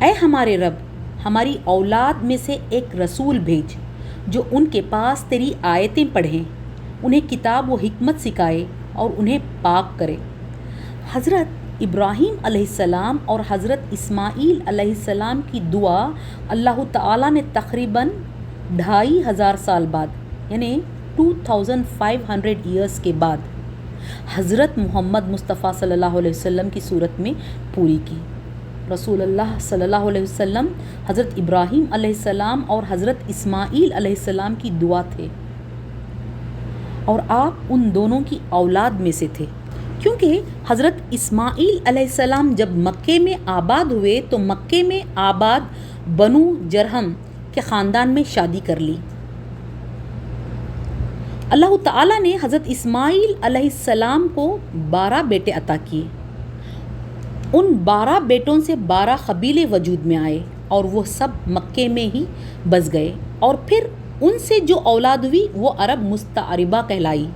اے ہمارے رب، ہماری اولاد میں سے ایک رسول بھیج جو ان کے پاس تیری آیتیں پڑھیں، انہیں کتاب و حکمت سکھائے اور انہیں پاک کرے۔ حضرت ابراہیم علیہ السلام اور حضرت اسماعیل علیہ السلام کی دعا اللہ تعالیٰ نے تقریباً 2500 سال بعد، یعنی 2500 ایئرس کے بعد حضرت محمد مصطفیٰ صلی اللہ علیہ وسلم کی صورت میں پوری کی۔ رسول اللہ صلی اللہ علیہ وسلم حضرت ابراہیم علیہ السلام اور حضرت اسماعیل علیہ السلام کی دعا تھے اور آپ ان دونوں کی اولاد میں سے تھے، کیونکہ حضرت اسماعیل علیہ السلام جب مکے میں آباد ہوئے تو مکے میں آباد بنو جرہم کے خاندان میں شادی کر لی۔ اللہ تعالیٰ نے حضرت اسماعیل علیہ السلام کو 12 بیٹے عطا کیے۔ ان 12 بیٹوں سے 12 قبیلے وجود میں آئے اور وہ سب مکے میں ہی بس گئے، اور پھر ان سے جو اولاد ہوئی وہ عرب مستعربہ کہلائی۔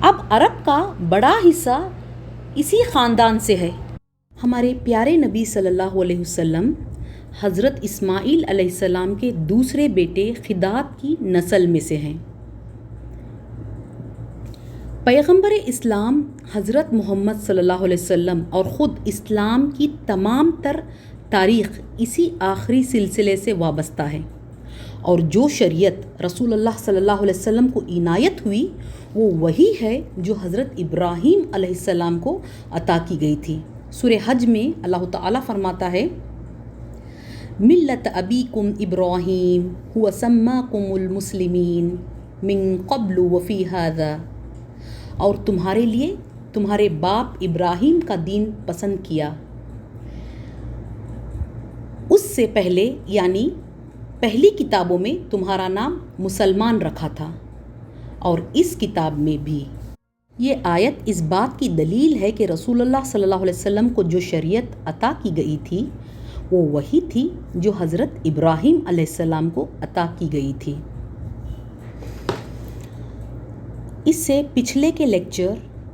اب عرب کا بڑا حصہ اسی خاندان سے ہے۔ ہمارے پیارے نبی صلی اللہ علیہ وسلم حضرت اسماعیل علیہ السلام کے دوسرے بیٹے خداد کی نسل میں سے ہیں۔ پیغمبر اسلام حضرت محمد صلی اللہ علیہ وسلم اور خود اسلام کی تمام تر تاریخ اسی آخری سلسلے سے وابستہ ہے، اور جو شریعت رسول اللہ صلی اللہ علیہ وسلم کو عنایت ہوئی وہ وہی ہے جو حضرت ابراہیم علیہ السلام کو عطا کی گئی تھی۔ سورہ حج میں اللہ تعالیٰ فرماتا ہے ملت ابیکم ابراہیم هو سماکم المسلمین من قبل وفی ھذا، اور تمہارے لیے تمہارے باپ ابراہیم کا دین پسند کیا اس سے پہلے، یعنی پہلی کتابوں میں تمہارا نام مسلمان رکھا تھا اور اس کتاب میں بھی۔ یہ آیت اس بات کی دلیل ہے کہ رسول اللہ صلی اللہ علیہ وسلم کو جو شریعت عطا کی گئی تھی وہ وہی تھی جو حضرت ابراہیم علیہ السلام کو عطا کی گئی تھی۔ اس سے پچھلے کے لیکچر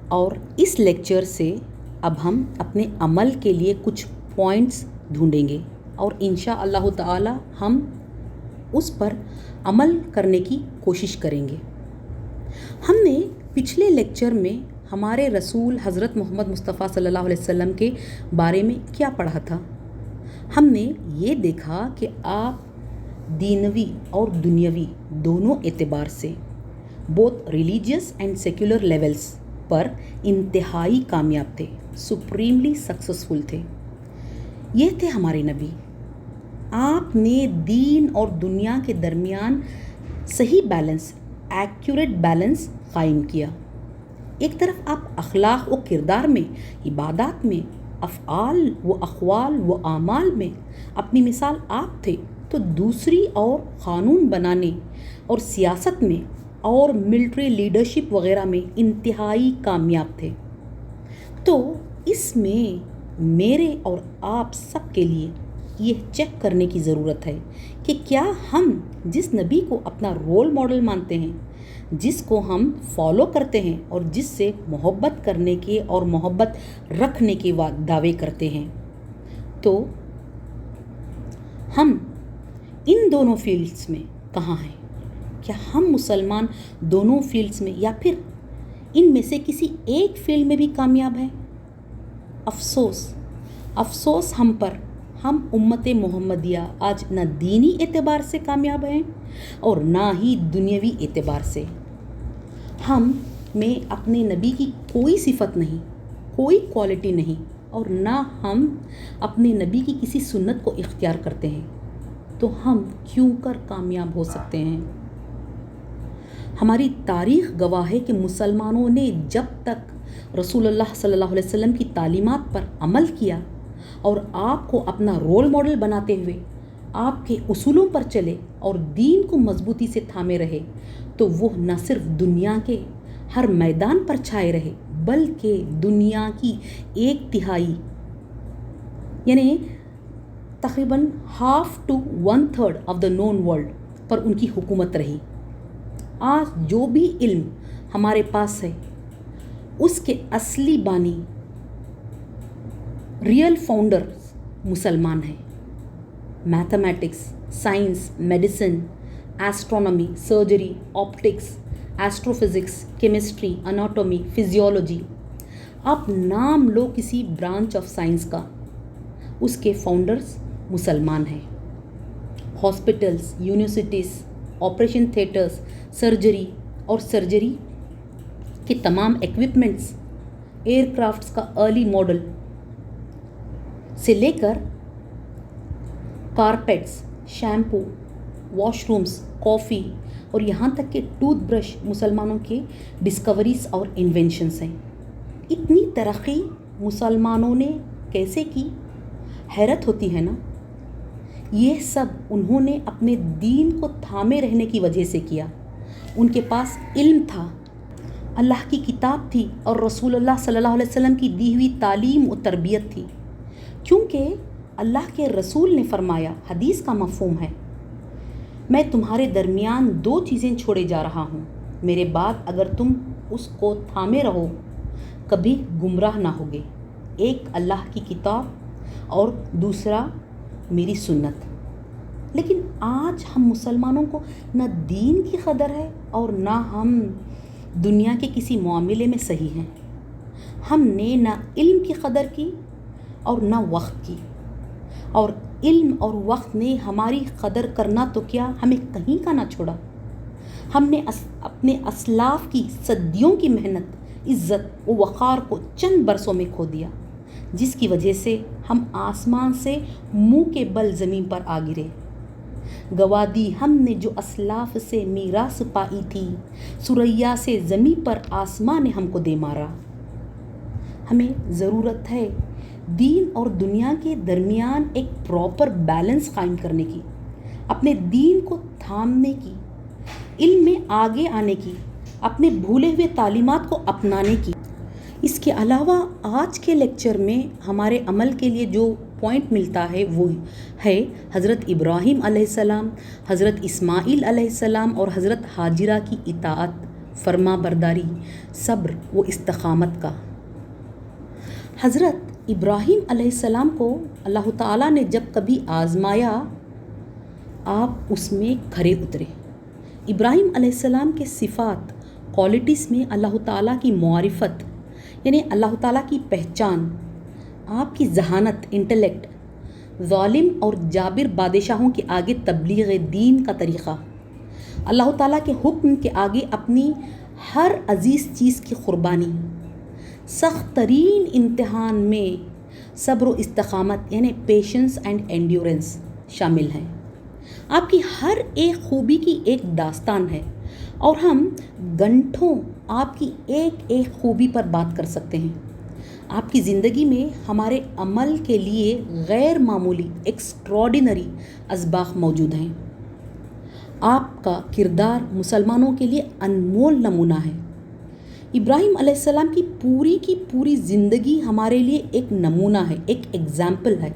اور اس لیکچر سے اب ہم اپنے عمل کے لیے کچھ پوائنٹس ڈھونڈیں گے، اور انشاء اللہ تعالی ہم اس پر عمل کرنے کی کوشش کریں گے۔ ہم نے پچھلے لیکچر میں ہمارے رسول حضرت محمد مصطفیٰ صلی اللہ علیہ وسلم کے بارے میں کیا پڑھا تھا؟ ہم نے یہ دیکھا کہ آپ دینوی اور دنیاوی دونوں اعتبار سے both religious and secular levels پر انتہائی کامیاب تھے، سپریملی سکسیسفل تھے۔ یہ تھے ہمارے نبی۔ آپ نے دین اور دنیا کے درمیان صحیح بیلنس، ایکوریٹ بیلنس قائم کیا۔ ایک طرف آپ اخلاق و کردار میں، عبادات میں، افعال و اقوال و اعمال میں اپنی مثال آپ تھے، تو دوسری اور قانون بنانے اور سیاست میں اور ملٹری لیڈرشپ وغیرہ میں انتہائی کامیاب تھے۔ تو اس میں میرے اور آپ سب کے لیے یہ چیک کرنے کی ضرورت ہے کہ کیا ہم جس نبی کو اپنا رول ماڈل مانتے ہیں، جس کو ہم فالو کرتے ہیں اور جس سے محبت کرنے کے اور محبت رکھنے کے دعوے کرتے ہیں، تو ہم ان دونوں فیلڈز میں کہاں ہیں؟ کیا ہم مسلمان دونوں فیلڈز میں یا پھر ان میں سے کسی ایک فیلڈ میں بھی کامیاب ہیں؟ افسوس ہم پر، ہم امت محمدیہ آج نہ دینی اعتبار سے کامیاب ہیں اور نہ ہی دنیاوی اعتبار سے۔ ہم میں اپنے نبی کی کوئی صفت نہیں، کوئی کوالٹی نہیں، اور نہ ہم اپنے نبی کی کسی سنت کو اختیار کرتے ہیں، تو ہم کیوں کر کامیاب ہو سکتے ہیں؟ ہماری تاریخ گواہ ہے کہ مسلمانوں نے جب تک رسول اللہ صلی اللہ علیہ وسلم کی تعلیمات پر عمل کیا اور آپ کو اپنا رول ماڈل بناتے ہوئے آپ کے اصولوں پر چلے اور دین کو مضبوطی سے تھامے رہے، تو وہ نہ صرف دنیا کے ہر میدان پر چھائے رہے بلکہ دنیا کی 1/3 یعنی تقریباً 1/2 to 1/3 of the known world پر ان کی حکومت رہی۔ آج جو بھی علم ہمارے پاس ہے اس کے اصلی بانی، ریئل فاؤنڈر مسلمان ہیں۔ Mathematics, science, medicine, astronomy, surgery, optics, astro physics, chemistry, anatomy, physiology, آپ نام لو کسی برانچ آف سائنس کا، اس کے فاؤنڈرز مسلمان ہیں۔ Hospitals, universities, operation theatres, surgery اور سرجری کے تمام ایکوپمنٹس، ایئر کرافٹس کا ارلی ماڈل سے لے کر کارپیٹس، شیمپو، واش رومز، کافی اور یہاں تک کہ ٹوتھ برش مسلمانوں کے ڈسکوریز اور انوینشنز ہیں۔ اتنی ترقی مسلمانوں نے کیسے کی؟ حیرت ہوتی ہے نا۔ یہ سب انہوں نے اپنے دین کو تھامے رہنے کی وجہ سے کیا۔ ان کے پاس علم تھا، اللہ کی کتاب تھی اور رسول اللہ صلی اللہ علیہ وسلم کی دی ہوئی تعلیم و تربیت تھی، کیونکہ اللہ کے رسول نے فرمایا، حدیث کا مفہوم ہے، میں تمہارے درمیان 2 چیزیں چھوڑے جا رہا ہوں، میرے بعد اگر تم اس کو تھامے رہو، کبھی گمراہ نہ ہوگے۔ ایک اللہ کی کتاب اور دوسرا میری سنت۔ لیکن آج ہم مسلمانوں کو نہ دین کی قدر ہے اور نہ ہم دنیا کے کسی معاملے میں صحیح ہیں۔ ہم نے نہ علم کی قدر کی اور نہ وقت کی، اور علم اور وقت نے ہماری قدر کرنا تو کیا ہمیں کہیں کا نہ چھوڑا۔ ہم نے اپنے اسلاف کی صدیوں کی محنت، عزت و وقار کو چند برسوں میں کھو دیا، جس کی وجہ سے ہم آسمان سے منہ کے بل زمین پر آ گرے۔ گوا دی ہم نے جو اسلاف سے میراث پائی تھی، ثریا سے زمین پر آسمان نے ہم کو دے مارا۔ ہمیں ضرورت ہے دین اور دنیا کے درمیان ایک پراپر بیلنس قائم کرنے کی، اپنے دین کو تھامنے کی، علم میں آگے آنے کی، اپنے بھولے ہوئے تعلیمات کو اپنانے کی۔ اس کے علاوہ آج کے لیکچر میں ہمارے عمل کے لیے جو پوائنٹ ملتا ہے وہ ہے حضرت ابراہیم علیہ السلام، حضرت اسماعیل علیہ السلام اور حضرت ہاجرہ کی اطاعت، فرما برداری، صبر و استقامت کا۔ حضرت ابراہیم علیہ السلام کو اللہ تعالیٰ نے جب کبھی آزمایا، آپ اس میں کھرے اترے۔ ابراہیم علیہ السلام کے صفات، کوالٹیز میں اللہ تعالیٰ کی معرفت، یعنی اللہ تعالیٰ کی پہچان، آپ کی ذہانت، انٹلیکٹ، ظالم اور جابر بادشاہوں کے آگے تبلیغ دین کا طریقہ، اللہ تعالیٰ کے حکم کے آگے اپنی ہر عزیز چیز کی قربانی، سخت ترین امتحان میں صبر و استقامت یعنی پیشنس اینڈ اینڈیورنس شامل ہیں۔ آپ کی ہر ایک خوبی کی ایک داستان ہے، اور ہم گھنٹوں آپ کی ایک ایک خوبی پر بات کر سکتے ہیں۔ آپ کی زندگی میں ہمارے عمل کے لیے غیر معمولی ایکسٹراڈینری اسباق موجود ہیں۔ آپ کا کردار مسلمانوں کے لیے انمول نمونہ ہے۔ ابراہیم علیہ السلام کی پوری زندگی ہمارے لیے ایک نمونہ ہے، ایک ایگزامپل ہے۔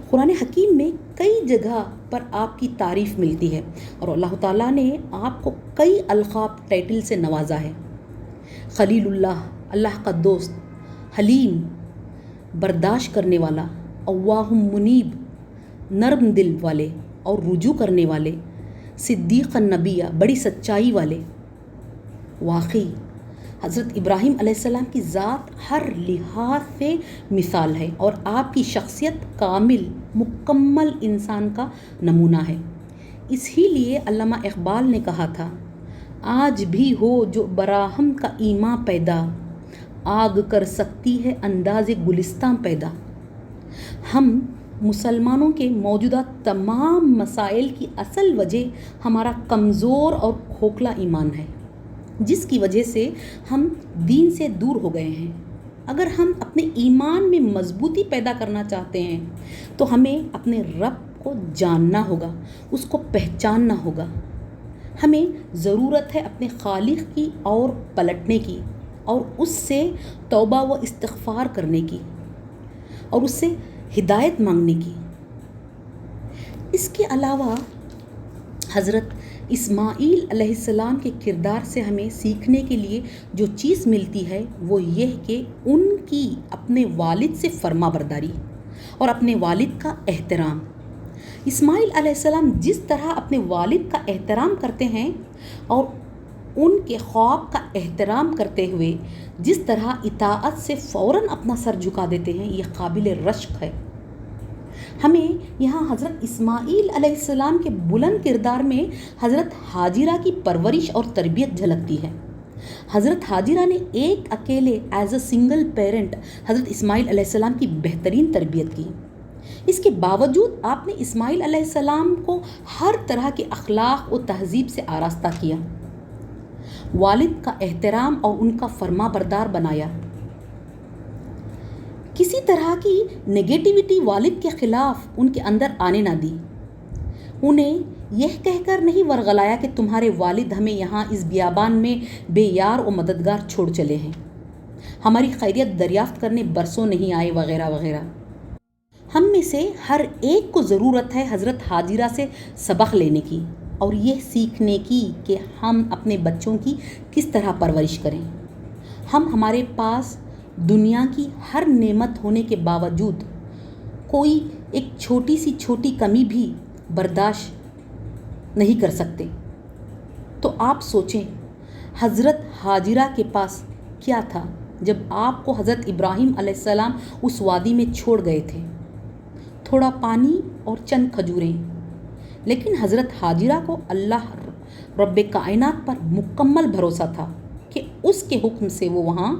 قرآن حکیم میں کئی جگہ پر آپ کی تعریف ملتی ہے، اور اللہ تعالیٰ نے آپ کو کئی القاب ٹائٹل سے نوازا ہے۔ خلیل اللہ، اللہ کا دوست، حلیم، برداشت کرنے والا، اوّاہ منیب، نرم دل والے اور رجوع کرنے والے، صدیق النبیہ، بڑی سچائی والے۔ واقعی حضرت ابراہیم علیہ السلام کی ذات ہر لحاظ سے مثال ہے، اور آپ کی شخصیت کامل مکمل انسان کا نمونہ ہے۔ اسی لیے علامہ اقبال نے کہا تھا، آج بھی ہو جو براہم کا ایماں پیدا، آگ کر سکتی ہے انداز گلستاں پیدا۔ ہم مسلمانوں کے موجودہ تمام مسائل کی اصل وجہ ہمارا کمزور اور کھوکھلا ایمان ہے، جس کی وجہ سے ہم دین سے دور ہو گئے ہیں۔ اگر ہم اپنے ایمان میں مضبوطی پیدا کرنا چاہتے ہیں تو ہمیں اپنے رب کو جاننا ہوگا، اس کو پہچاننا ہوگا۔ ہمیں ضرورت ہے اپنے خالق کی اور پلٹنے کی، اور اس سے توبہ و استغفار کرنے کی، اور اس سے ہدایت مانگنے کی۔ اس کے علاوہ حضرت اسماعیل علیہ السلام کے کردار سے ہمیں سیکھنے کے لیے جو چیز ملتی ہے وہ یہ کہ ان کی اپنے والد سے فرما برداری اور اپنے والد کا احترام۔ اسماعیل علیہ السلام جس طرح اپنے والد کا احترام کرتے ہیں اور ان کے خواب کا احترام کرتے ہوئے جس طرح اطاعت سے فوراً اپنا سر جھکا دیتے ہیں، یہ قابل رشک ہے۔ ہمیں یہاں حضرت اسماعیل علیہ السلام کے بلند کردار میں حضرت ہاجرہ کی پرورش اور تربیت جھلکتی ہے۔ حضرت ہاجرہ نے ایک اکیلے ایز اے سنگل پیرنٹ حضرت اسماعیل علیہ السلام کی بہترین تربیت کی۔ اس کے باوجود آپ نے اسماعیل علیہ السلام کو ہر طرح کے اخلاق و تہذیب سے آراستہ کیا، والد کا احترام اور ان کا فرما بردار بنایا۔ کسی طرح کی نگیٹیوٹی والد کے خلاف ان کے اندر آنے نہ دی۔ انہیں یہ کہہ کر نہیں ورغلایا کہ تمہارے والد ہمیں یہاں اس بیابان میں بے یار و مددگار چھوڑ چلے ہیں، ہماری خیریت دریافت کرنے برسوں نہیں آئے، وغیرہ وغیرہ۔ ہم میں سے ہر ایک کو ضرورت ہے حضرت ہاجرہ سے سبق لینے کی، اور یہ سیکھنے کی کہ ہم اپنے بچوں کی کس طرح پرورش کریں۔ ہمارے پاس دنیا کی ہر نعمت ہونے کے باوجود کوئی ایک چھوٹی کمی بھی برداشت نہیں کر سکتے۔ تو آپ سوچیں حضرت ہاجرہ کے پاس کیا تھا جب آپ کو حضرت ابراہیم علیہ السلام اس وادی میں چھوڑ گئے تھے؟ تھوڑا پانی اور چند کھجوریں، لیکن حضرت ہاجرہ کو اللہ رب کائنات پر مکمل بھروسہ تھا کہ اس کے حکم سے وہ وہاں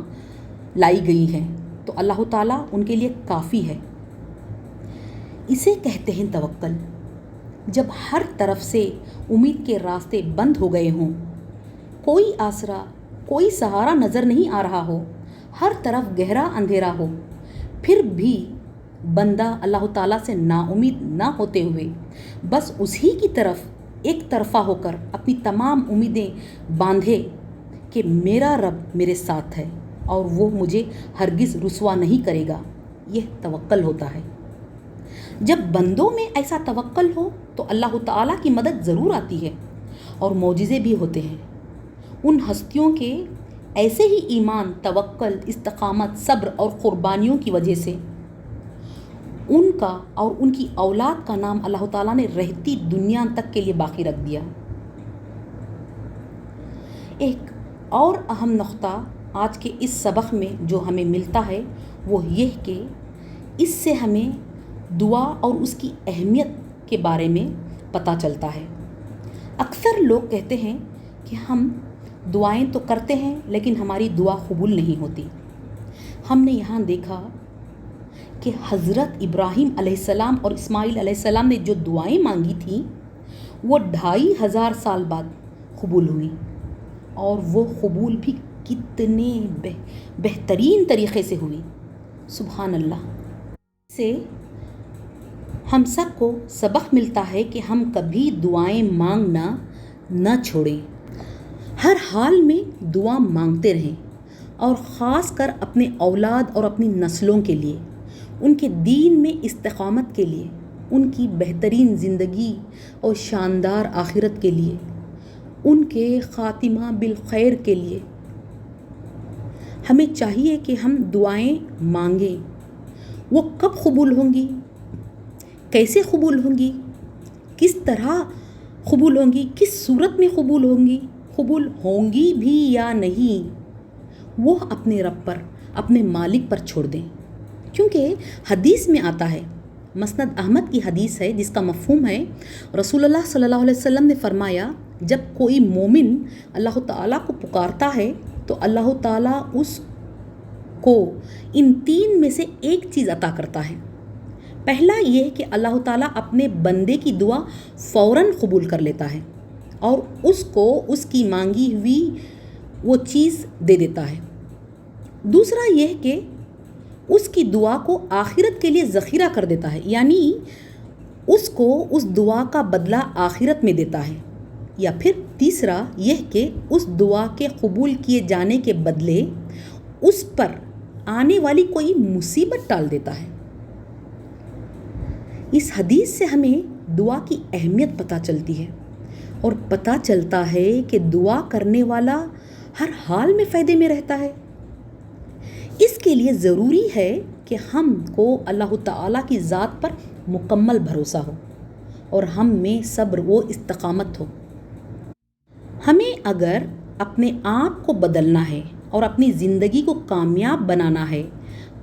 لائی گئی ہیں، تو اللہ تعالیٰ ان کے لیے کافی ہے۔ اسے کہتے ہیں توکل۔ جب ہر طرف سے امید کے راستے بند ہو گئے ہوں، کوئی آسرا، کوئی سہارا نظر نہیں آ رہا ہو، ہر طرف گہرا اندھیرا ہو، پھر بھی بندہ اللہ تعالیٰ سے نا امید نہ ہوتے ہوئے بس اسی کی طرف ایک طرفہ ہو کر اپنی تمام امیدیں باندھے کہ میرا رب میرے ساتھ ہے اور وہ مجھے ہرگز رسوا نہیں کرے گا، یہ توکل ہوتا ہے۔ جب بندوں میں ایسا توکل ہو تو اللہ تعالیٰ کی مدد ضرور آتی ہے اور معجزے بھی ہوتے ہیں۔ ان ہستیوں کے ایسے ہی ایمان، توکل، استقامت، صبر اور قربانیوں کی وجہ سے ان کا اور ان کی اولاد کا نام اللہ تعالیٰ نے رہتی دنیا تک کے لیے باقی رکھ دیا۔ ایک اور اہم نقطہ آج کے اس سبق میں جو ہمیں ملتا ہے وہ یہ کہ اس سے ہمیں دعا اور اس کی اہمیت کے بارے میں پتہ چلتا ہے۔ اکثر لوگ کہتے ہیں کہ ہم دعائیں تو کرتے ہیں لیکن ہماری دعا قبول نہیں ہوتی۔ ہم نے یہاں دیکھا کہ حضرت ابراہیم علیہ السلام اور اسماعیل علیہ السلام نے جو دعائیں مانگی تھیں وہ 2500 سال بعد قبول ہوئی، اور وہ قبول بھی کتنے بہترین طریقے سے ہوئی۔ سبحان اللہ۔ اس سے ہم سب کو سبق ملتا ہے کہ ہم کبھی دعائیں مانگنا نہ چھوڑیں، ہر حال میں دعا مانگتے رہیں، اور خاص کر اپنے اولاد اور اپنی نسلوں کے لیے، ان کے دین میں استقامت کے لیے، ان کی بہترین زندگی اور شاندار آخرت کے لیے، ان کے خاتمہ بالخیر کے لیے ہمیں چاہیے کہ ہم دعائیں مانگیں۔ وہ کب قبول ہوں گی، کیسے قبول ہوں گی، کس طرح قبول ہوں گی، کس صورت میں قبول ہوں گی بھی یا نہیں، وہ اپنے رب پر، اپنے مالک پر چھوڑ دیں۔ کیونکہ حدیث میں آتا ہے، مسند احمد کی حدیث ہے جس کا مفہوم ہے، رسول اللہ صلی اللہ علیہ وسلم نے فرمایا، جب کوئی مومن اللہ تعالیٰ کو پکارتا ہے تو اللہ تعالیٰ اس کو ان 3 میں سے ایک چیز عطا کرتا ہے۔ پہلا یہ کہ اللہ تعالیٰ اپنے بندے کی دعا فوراً قبول کر لیتا ہے اور اس کو اس کی مانگی ہوئی وہ چیز دے دیتا ہے۔ دوسرا یہ کہ اس کی دعا کو آخرت کے لیے ذخیرہ کر دیتا ہے، یعنی اس کو اس دعا کا بدلہ آخرت میں دیتا ہے۔ یا پھر تیسرا یہ کہ اس دعا کے قبول کیے جانے کے بدلے اس پر آنے والی کوئی مصیبت ٹال دیتا ہے۔ اس حدیث سے ہمیں دعا کی اہمیت پتہ چلتی ہے، اور پتہ چلتا ہے کہ دعا کرنے والا ہر حال میں فائدے میں رہتا ہے۔ اس کے لیے ضروری ہے کہ ہم کو اللہ تعالیٰ کی ذات پر مکمل بھروسہ ہو اور ہم میں صبر و استقامت ہو۔ ہمیں اگر اپنے آپ کو بدلنا ہے اور اپنی زندگی کو کامیاب بنانا ہے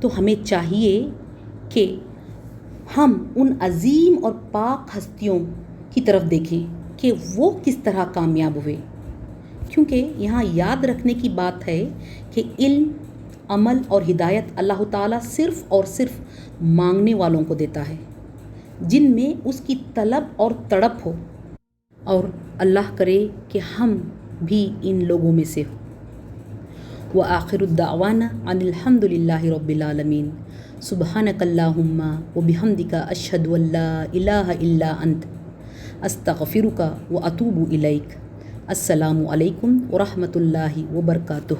تو ہمیں چاہیے کہ ہم ان عظیم اور پاک ہستیوں کی طرف دیکھیں کہ وہ کس طرح کامیاب ہوئے، کیونکہ یہاں یاد رکھنے کی بات ہے کہ علم، عمل اور ہدایت اللہ تعالیٰ صرف اور صرف مانگنے والوں کو دیتا ہے، جن میں اس کی طلب اور تڑپ ہو، اور اللہ کرے کہ ہم بھی ان لوگوں میں سے ہوں۔ وآخر الدعوانا ان الحمد للہ رب العالمین۔ سبحانک اللہم وبحمدک اشہد ان لا الہ الا انت استغفرک واتوب الیک۔ السلام علیکم ورحمۃ اللہ وبرکاتہ۔